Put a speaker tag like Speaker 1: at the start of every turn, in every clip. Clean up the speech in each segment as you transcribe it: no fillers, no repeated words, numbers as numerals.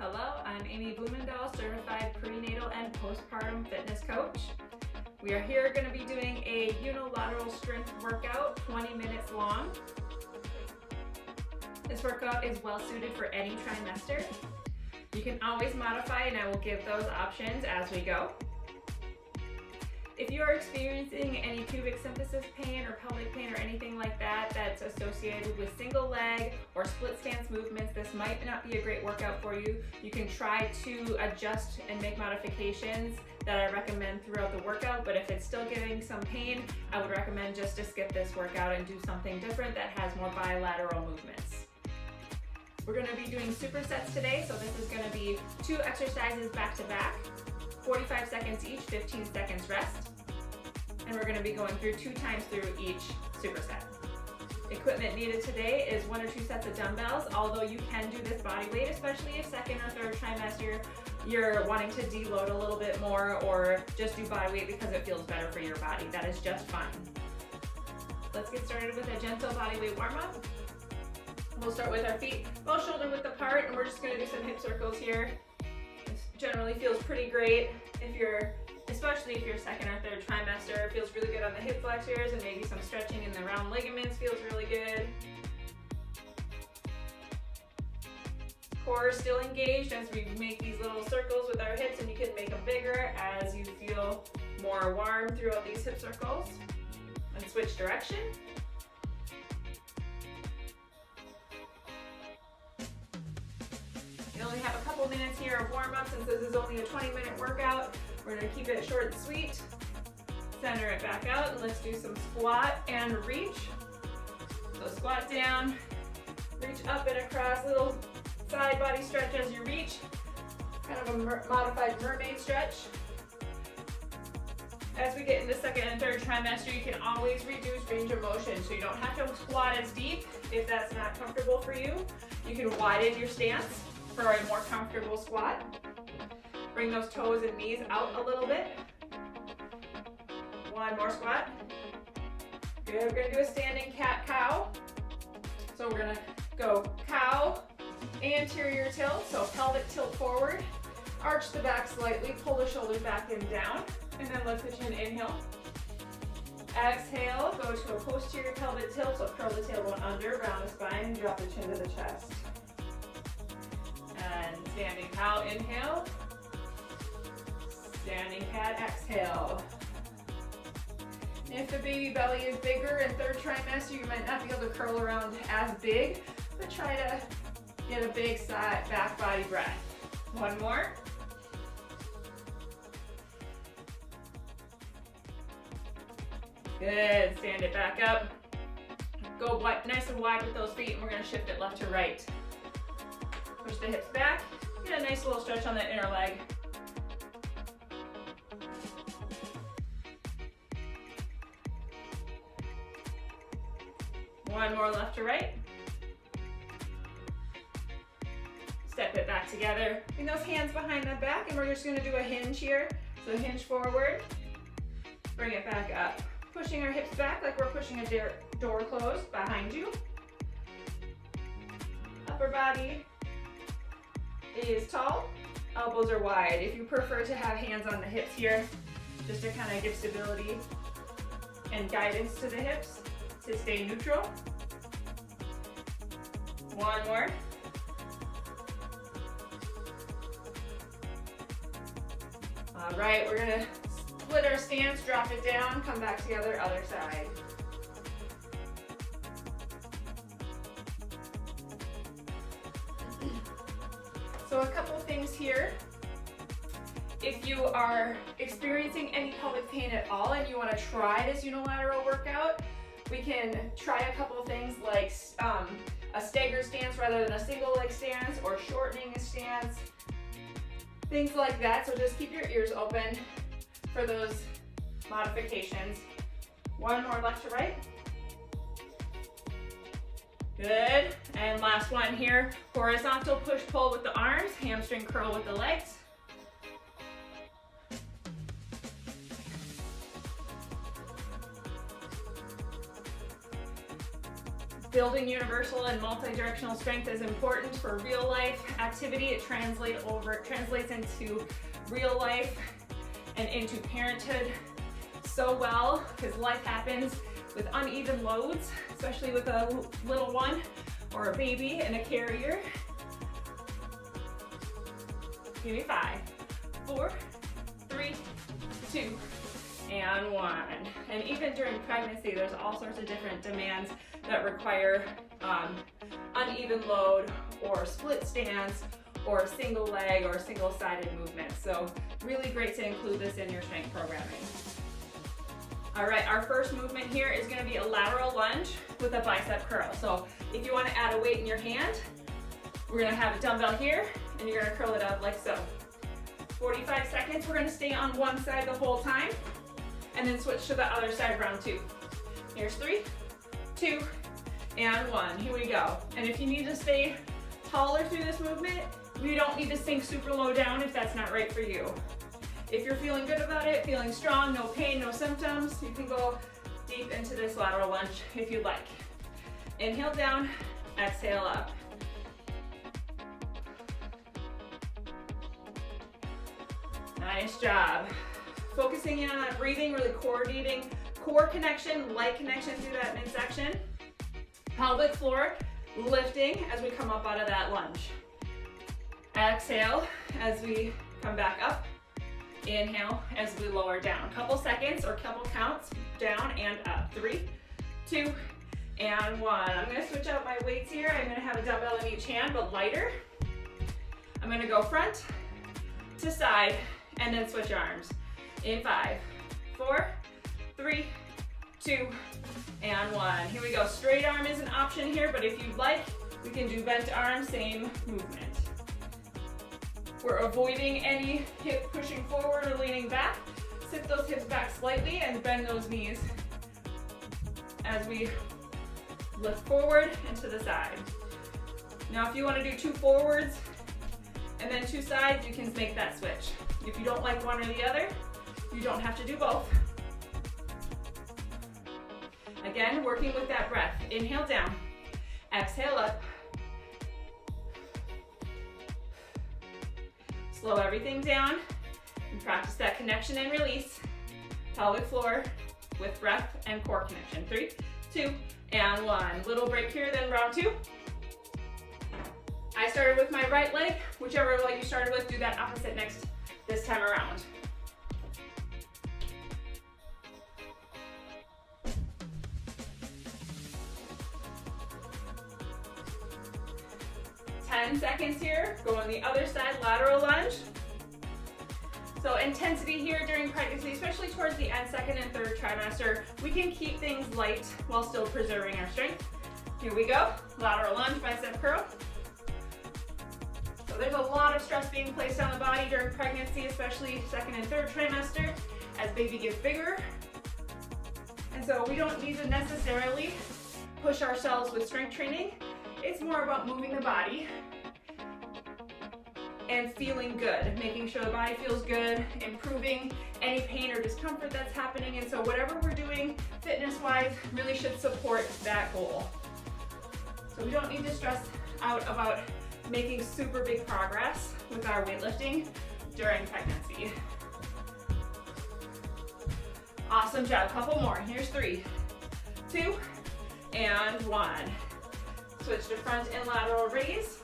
Speaker 1: Hello, I'm Amy Blumendahl, certified prenatal and postpartum fitness coach. We are here going to be doing a unilateral strength workout, 20 minutes long. This workout is well suited for any trimester. You can always modify, and I will give those options as we go. If you are experiencing any pubic symphysis pain or pelvic pain or anything like that that's associated with single leg or split stance movements, this might not be a great workout for you. You can try to adjust and make modifications that I recommend throughout the workout, but if it's still giving some pain, I would recommend just to skip this workout and do something different that has more bilateral movements. We're going to be doing supersets today, so this is going to be 2 exercises back to back. 45 seconds each, 15 seconds rest. And we're going to be going through 2 times through each superset. Equipment needed today is 1 or 2 sets of dumbbells, although you can do this body weight, especially if second or third trimester you're wanting to deload a little bit more or just do body weight because it feels better for your body. That is just fine. Let's get started with a gentle body weight warm-up. We'll start with our feet both shoulder width apart, and we're just going to do some hip circles here. Generally feels pretty great especially if you're second or third trimester. It feels really good on the hip flexors, and maybe some stretching in the round ligaments feels really good. Core is still engaged as we make these little circles with our hips, and you can make them bigger as you feel more warm throughout these hip circles. And switch direction. You only have a couple minutes here of warm-up since this is only a 20-minute workout. We're going to keep it short and sweet. Center it back out, and let's do some squat and reach. So squat down, reach up and across, little side body stretch as you reach. Kind of a modified mermaid stretch. As we get into second and third trimester, you can always reduce range of motion, so you don't have to squat as deep if that's not comfortable for you. You can widen your stance for a more comfortable squat. Bring those toes and knees out a little bit. 1 more squat. Good, we're gonna do a standing cat-cow. So we're gonna go cow, anterior tilt, so pelvic tilt forward. Arch the back slightly, pull the shoulders back and down, and then lift the chin, inhale. Exhale, go to a posterior pelvic tilt, so curl the tailbone under, round the spine, and drop the chin to the chest. And standing cow, inhale. Standing cat, exhale. If the baby belly is bigger in third trimester, you might not be able to curl around as big, but try to get a big side back body breath. 1 more. Good, stand it back up. Go nice and wide with those feet, and we're gonna shift it left to right. Push the hips back, get a nice little stretch on the inner leg. One more left to right. Step it back together. Bring those hands behind the back, and we're just gonna do a hinge here. So hinge forward, bring it back up. Pushing our hips back like we're pushing a door closed behind you. Upper body is tall, elbows are wide. If you prefer to have hands on the hips here, just to kind of give stability and guidance to the hips to stay neutral. 1 more. All right, we're gonna split our stance, drop it down, come back together, other side. So a couple things here. If you are experiencing any pelvic pain at all and you want to try this unilateral workout, we can try a couple things like a stagger stance rather than a single leg stance, or shortening a stance, things like that. So just keep your ears open for those modifications. 1 more left to right. Good, and last one here, horizontal push-pull with the arms, hamstring curl with the legs. Building universal and multi-directional strength is important for real life activity. It translates into real life and into parenthood so well, because life happens with uneven loads, especially with a little one or a baby and a carrier. Give me 5, 4, 3, 2, and 1. And even during pregnancy, there's all sorts of different demands that require uneven load or split stance or single leg or single-sided movement. So really great to include this in your strength programming. All right, our first movement here is going to be a lateral lunge with a bicep curl. So if you want to add a weight in your hand, we're going to have a dumbbell here and you're going to curl it up like so. 45 seconds, we're going to stay on one side the whole time and then switch to the other side, round 2. Here's 3, 2, and 1. Here we go. And if you need to stay taller through this movement, you don't need to sink super low down if that's not right for you. If you're feeling good about it, feeling strong, no pain, no symptoms, you can go deep into this lateral lunge if you'd like. Inhale down, exhale up. Nice job. Focusing in on that breathing, really coordinating core connection, light connection through that midsection. Pelvic floor lifting as we come up out of that lunge. Exhale as we come back up. Inhale as we lower down. Couple seconds or couple counts down and up. 3, 2, and 1. I'm going to switch out my weights here. I'm going to have a dumbbell in each hand, but lighter. I'm going to go front to side and then switch arms. In 5, 4, 3, 2, and 1. Here we go. Straight arm is an option here, but if you'd like, we can do bent arm, same movement. We're avoiding any hip pushing forward or leaning back. Sit those hips back slightly and bend those knees as we lift forward and to the side. Now if you want to do 2 forwards and then 2 sides, you can make that switch. If you don't like one or the other, you don't have to do both. Again, working with that breath. Inhale down, exhale up. Slow everything down and practice that connection and release. Pelvic floor with breath and core connection. 3, 2, and 1. Little break here, then round 2. I started with my right leg. Whichever leg you started with, do that opposite this time around. Seconds here, go on the other side, lateral lunge. So intensity here during pregnancy, especially towards the end, 2nd and 3rd trimester, we can keep things light while still preserving our strength. Here we go, lateral lunge, bicep curl. So there's a lot of stress being placed on the body during pregnancy, especially 2nd and 3rd trimester, as baby gets bigger. And so we don't need to necessarily push ourselves with strength training. It's more about moving the body and feeling good, making sure the body feels good, improving any pain or discomfort that's happening. And so whatever we're doing fitness-wise really should support that goal. So we don't need to stress out about making super big progress with our weightlifting during pregnancy. Awesome job, couple more. Here's 3, 2, and 1. Switch to front and lateral raise.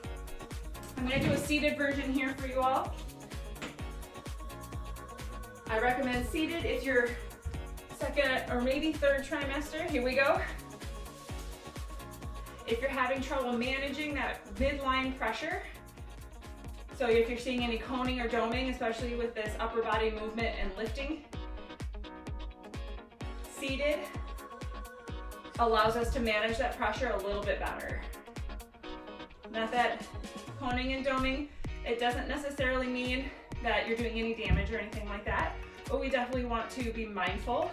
Speaker 1: I'm going to do a seated version here for you all. I recommend seated if you're 2nd or maybe 3rd trimester. Here we go. If you're having trouble managing that midline pressure, so if you're seeing any coning or doming, especially with this upper body movement and lifting, seated allows us to manage that pressure a little bit better. Not that coning and doming, it doesn't necessarily mean that you're doing any damage or anything like that, but we definitely want to be mindful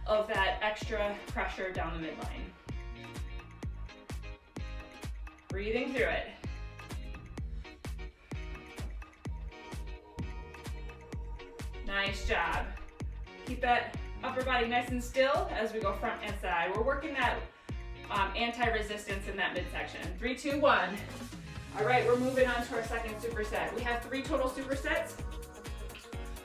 Speaker 1: of that extra pressure down the midline. Breathing through it. Nice job. Keep that upper body nice and still as we go front and side. We're working that anti-resistance in that midsection. 3, 2, 1. All right, we're moving on to our second superset. We have 3 total supersets.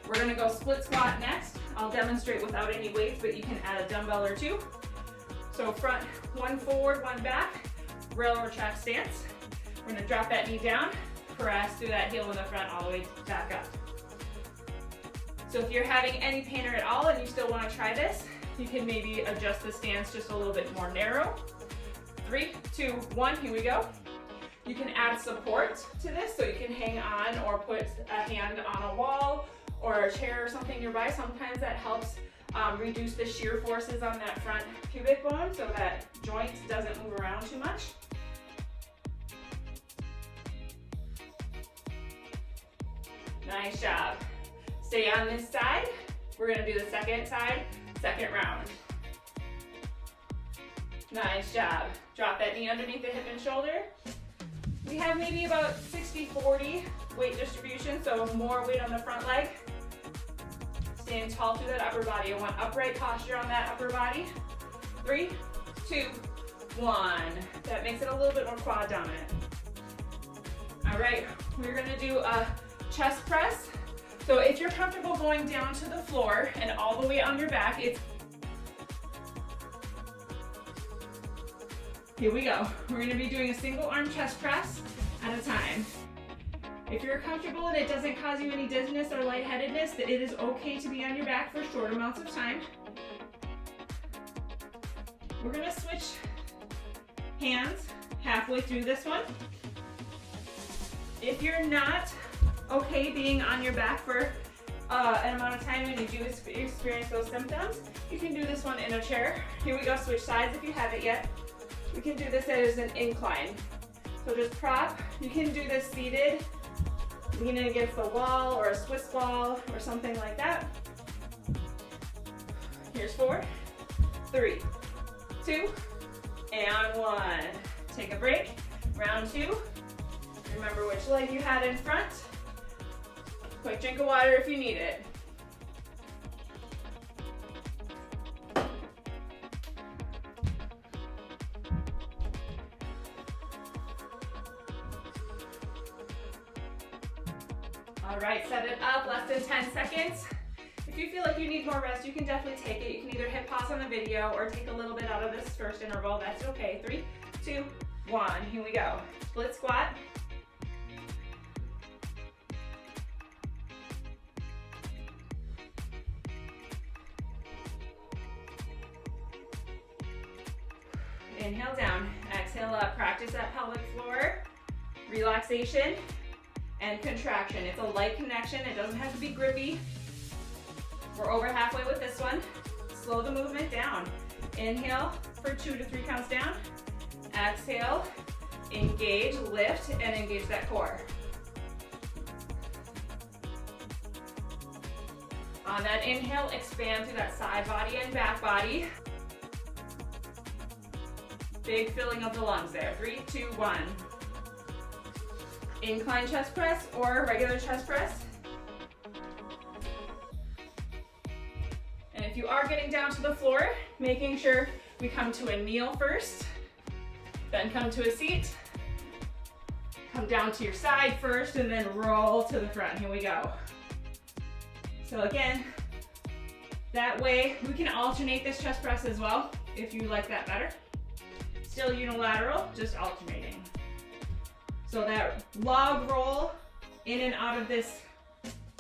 Speaker 1: We're gonna go split squat next. I'll demonstrate without any weights, but you can add a dumbbell or 2. So front, 1 forward, 1 back, railroad track stance. We're gonna drop that knee down, press through that heel in the front all the way back up. So if you're having any pain at all and you still wanna try this, you can maybe adjust the stance just a little bit more narrow. 3, 2, 1, here we go. You can add support to this, so you can hang on or put a hand on a wall or a chair or something nearby. Sometimes that helps reduce the shear forces on that front pubic bone so that joint doesn't move around too much. Nice job. Stay on this side. We're gonna do the second side, second round. Nice job. Drop that knee underneath the hip and shoulder. We have maybe about 60-40 weight distribution, so more weight on the front leg. Stand tall through that upper body. I want upright posture on that upper body. 3, 2, 1. That makes it a little bit more quad dominant. All right, we're gonna do a chest press. So if you're comfortable going down to the floor and all the way on your back, here we go. We're gonna be doing a single arm chest press at a time. If you're comfortable and it doesn't cause you any dizziness or lightheadedness, it is okay to be on your back for short amounts of time. We're gonna switch hands halfway through this one. If you're not okay being on your back for an amount of time and you do experience those symptoms, you can do this one in a chair. Here we go, switch sides if you haven't yet. We can do this as an incline. So just prop. You can do this seated, leaning against the wall or a Swiss ball or something like that. Here's 4, 3, 2, and 1. Take a break. Round 2. Remember which leg you had in front. Quick drink of water if you need it. All right, set it up, less than 10 seconds. If you feel like you need more rest, you can definitely take it. You can either hit pause on the video or take a little bit out of this first interval, that's okay. 3, 2, 1, here we go. Split squat. Inhale down, exhale up. Practice that pelvic floor, relaxation and contraction. It's a light connection, it doesn't have to be grippy. We're over halfway with this one. Slow the movement down. Inhale for 2 to 3 counts down. Exhale, engage, lift, and engage that core. On that inhale, expand through that side body and back body. Big filling of the lungs there. 3, 2, 1. Incline chest press or regular chest press. And if you are getting down to the floor, making sure we come to a kneel first, then come to a seat, come down to your side first, and then roll to the front. Here we go. So again, that way we can alternate this chest press as well if you like that better. Still unilateral, just alternating. So that log roll in and out of this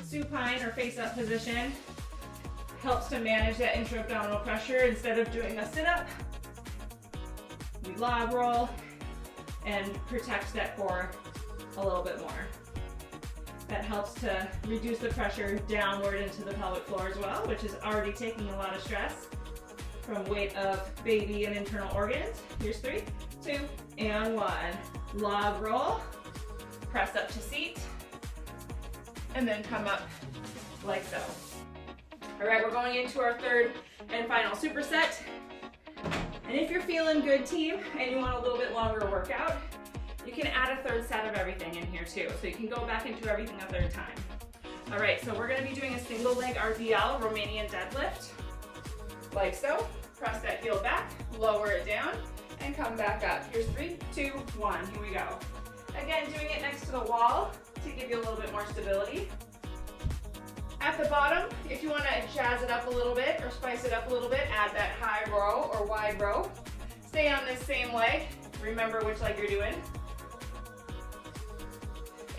Speaker 1: supine or face up position helps to manage that intra-abdominal pressure. Instead of doing a sit-up, we log roll and protect that core a little bit more. That helps to reduce the pressure downward into the pelvic floor as well, which is already taking a lot of stress from weight of baby and internal organs. Here's 3, 2, and 1. Log roll, press up to seat, and then come up like so. All right, we're going into our third and final superset. And if you're feeling good, team, and you want a little bit longer workout, you can add a third set of everything in here too. So you can go back and do everything a third time. All right, so we're gonna be doing a single leg RDL, Romanian deadlift, like so. Press that heel back, lower it down, and come back up. Here's 3, 2, 1. Here we go. Again, doing it next to the wall to give you a little bit more stability. At the bottom, if you want to jazz it up a little bit or spice it up a little bit, add that high row or wide row. Stay on this same leg. Remember which leg you're doing.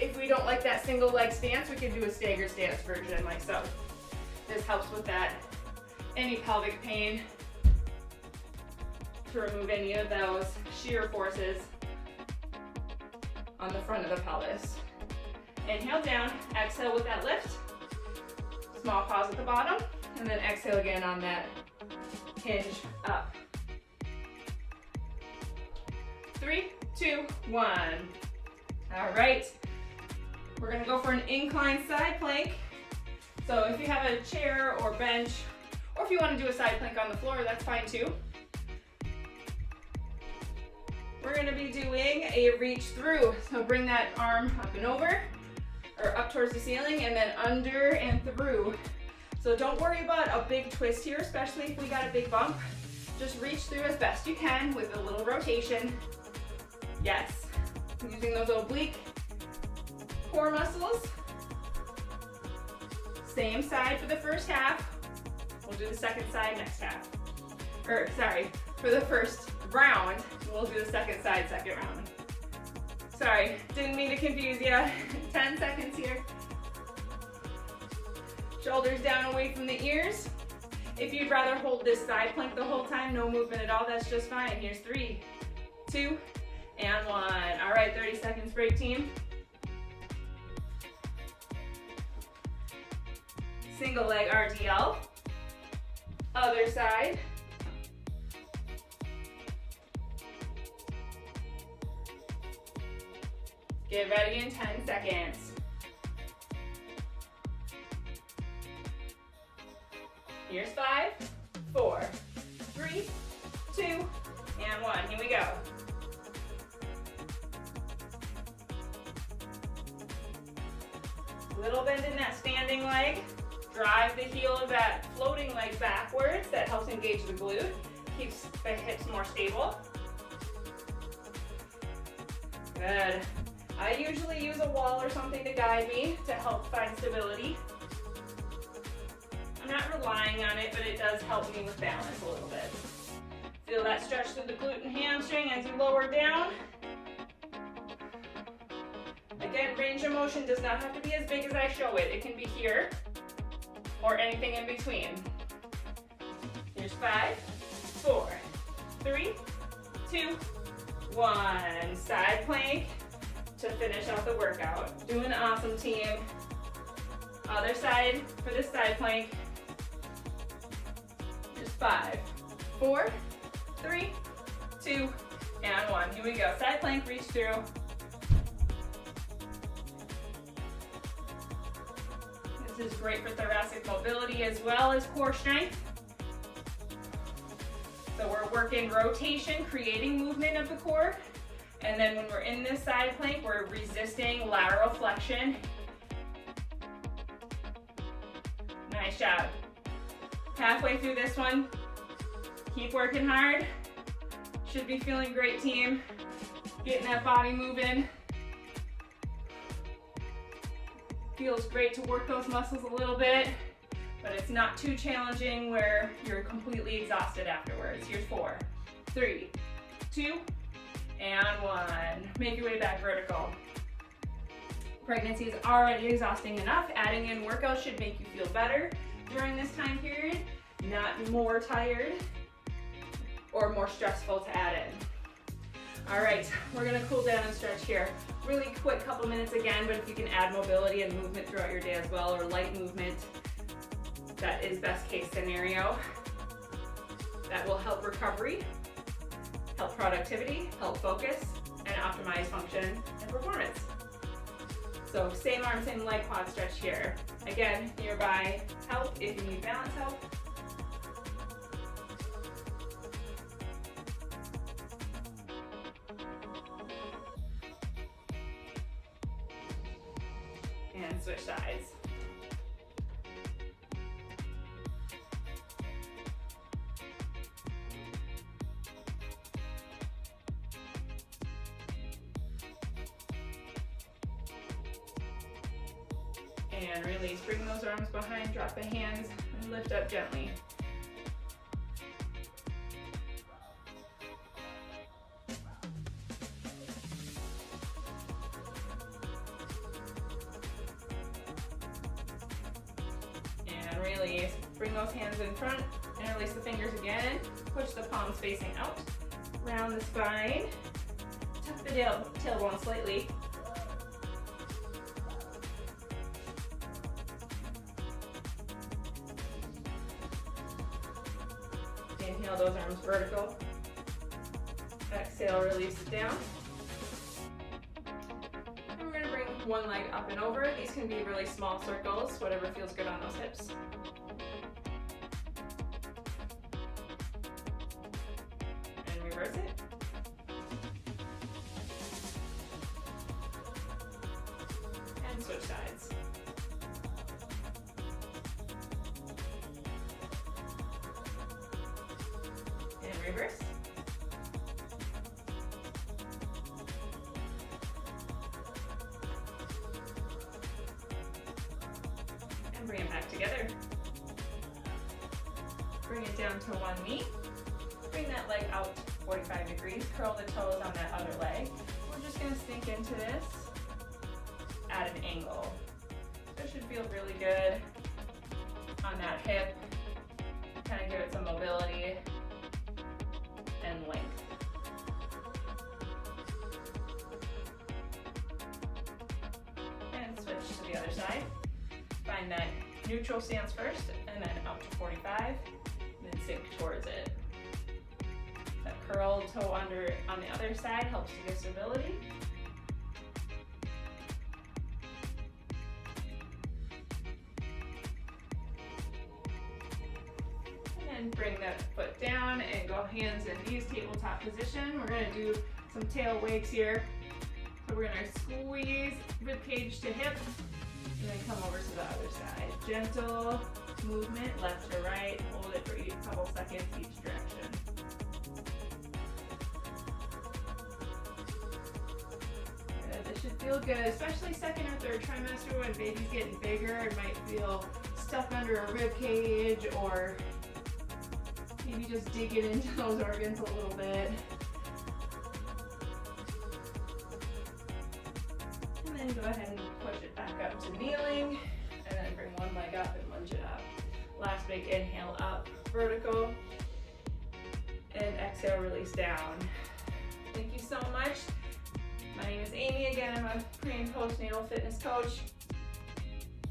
Speaker 1: If we don't like that single leg stance, we can do a staggered stance version like so. This helps with that, any pelvic pain, to remove any of those shear forces on the front of the pelvis. Inhale down, exhale with that lift. Small pause at the bottom, and then exhale again on that hinge up. 3, 2, 1. All right. We're gonna go for an incline side plank. So if you have a chair or bench, or if you want to do a side plank on the floor, that's fine too. We're gonna be doing a reach through. So bring that arm up and over, or up towards the ceiling, and then under and through. So don't worry about a big twist here, especially if we got a big bump. Just reach through as best you can with a little rotation. Yes, using those oblique core muscles. Same side for the first half. We'll do the second side next half. Or sorry, for the first round, we'll do the second side second round. Sorry, didn't mean to confuse you. 10 seconds here. Shoulders down away from the ears. If you'd rather hold this side plank the whole time, no movement at all, that's just fine. Here's 3, 2, and 1. All right, 30 seconds break, team. Single leg RDL. Other side. Get ready in 10 seconds. Here's 5, 4, 3, 2, and 1. Here we go. Little bend in that standing leg. Drive the heel of that floating leg backwards. That helps engage the glute. Keeps the hips more stable. Good. I usually use a wall or something to guide me to help find stability. I'm not relying on it, but it does help me with balance a little bit. Feel that stretch through the glute and hamstring as you lower down. Again, range of motion does not have to be as big as I show it. It can be here or anything in between. Here's 5, 4, 3, 2, 1. Side plank to finish out the workout. Doing awesome, team. Other side for this side plank. Here's 5, 4, 3, 2, and 1. Here we go. Side plank, reach through. This is great for thoracic mobility as well as core strength. So we're working rotation, creating movement of the core. And then when we're in this side plank, we're resisting lateral flexion. Nice job. Halfway through this one, keep working hard. Should be feeling great, team. Getting that body moving. Feels great to work those muscles a little bit, but it's not too challenging where you're completely exhausted afterwards. Here's 4, 3, 2, and 1. Make your way back vertical. Pregnancy is already exhausting enough. Adding in workouts should make you feel better during this time period, not more tired or more stressful to add in. All right, we're gonna cool down and stretch here. Really quick couple minutes again, but if you can add mobility and movement throughout your day as well, or light movement, that is best case scenario. That will help recovery, help productivity, help focus, and optimize function and performance. So same arm, same leg quad stretch here. Again, nearby help if you need balance help. And switch sides. And release. Bring those arms behind, drop the hands, and lift up gently. And release. Bring those hands in front and release the fingers again. Push the palms facing out. Round the spine. Tuck the tailbone slightly. Inhale those arms vertical. Exhale, release it down. And we're going to bring one leg up and over. These can be really small circles, whatever feels good on those hips. And reverse it. And switch sides. Reverse. And bring it back together. Bring it down to one knee. Bring that leg out 45 degrees. Curl the toes on that other leg. We're just going to sink into this at an angle. This should feel really good on that hip. Kind of give it some mobility and length. And switch to the other side. Find that neutral stance first, and then up to 45, and then sink towards it. That curled toe under on the other side helps to give stability. And bring that foot down and go hands and knees, tabletop position. We're going to do some tail wags here. So we're going to squeeze rib cage to hip and then come over to the other side. Gentle movement, left to right. Hold it for a couple seconds each direction. Good. This should feel good, especially second or third trimester when baby's getting bigger. It might feel stuck under a rib cage, or maybe just digging into those organs a little bit. And then go ahead and push it back up to kneeling, and then bring one leg up and lunge it up. Last big inhale up, vertical, and exhale, release down. Thank you so much. My name is Amy. Again, I'm a pre and postnatal fitness coach.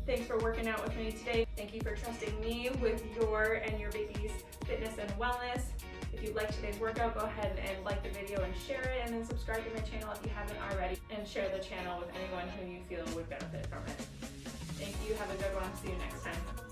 Speaker 1: Thanks for working out with me today. Thank you for trusting me with your and your baby's fitness and wellness. If you liked today's workout, go ahead and like the video and share it, and then subscribe to my channel if you haven't already, and share the channel with anyone who you feel would benefit from it. Thank you. Have a good one. See you next time.